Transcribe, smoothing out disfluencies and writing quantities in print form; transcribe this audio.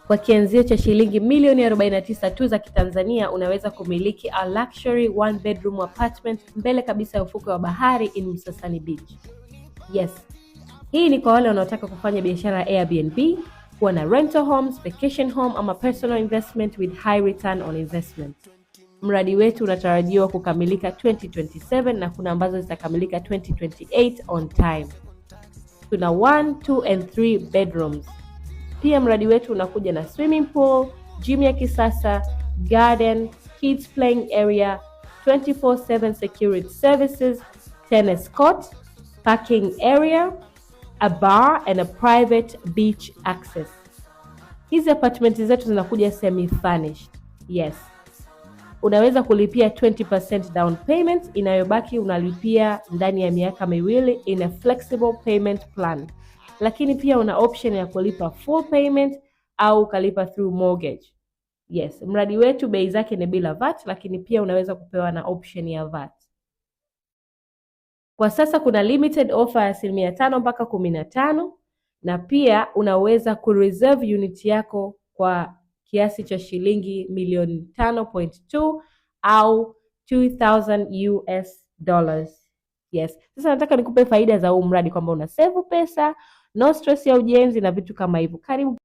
Kwa kianzio cha shilingi milioni 49 tu za Kitanzania unaweza kumiliki a luxury 1 bedroom apartment mbele kabisa ya ufukwe wa bahari in Msasani Beach. Yes. Hii ni kwa wale wanaotaka kufanya biashara ya Airbnb, kuwa na rental homes, vacation home ama personal investment with high return on investment. Mradi wetu unatarajiwa kukamilika 2027 na kuna ambazo zitakamilika 2028 on time. Tuna 1, 2 and 3 bedrooms. Pia mradi wetu unakuja na swimming pool, gym ya kisasa, garden, kids playing area, 24/7 security services, tennis court, parking area, a bar and a private beach access. Hizi apartment zetu zinakuja semi furnished. Yes. Unaweza kulipia 20% down payment, inayobaki unalipia ndani ya miaka miwili in a flexible payment plan. Lakini pia una option ya kulipa full payment au ukalipa through mortgage. Yes, mradi wetu bei zake ni bila VAT, lakini pia unaweza kupewa na option ya VAT. Kwa sasa kuna limited offer ya 5% mpaka 15%, na pia unaweza kureserve unit yako kwa kiasi cha shilingi milioni 5.2 au $2,000 US. Yes. Sasa nataka nikupe faida za huu mradi kwamba una save pesa, no stress ya ujenzi na vitu kama hivyo. Karibu.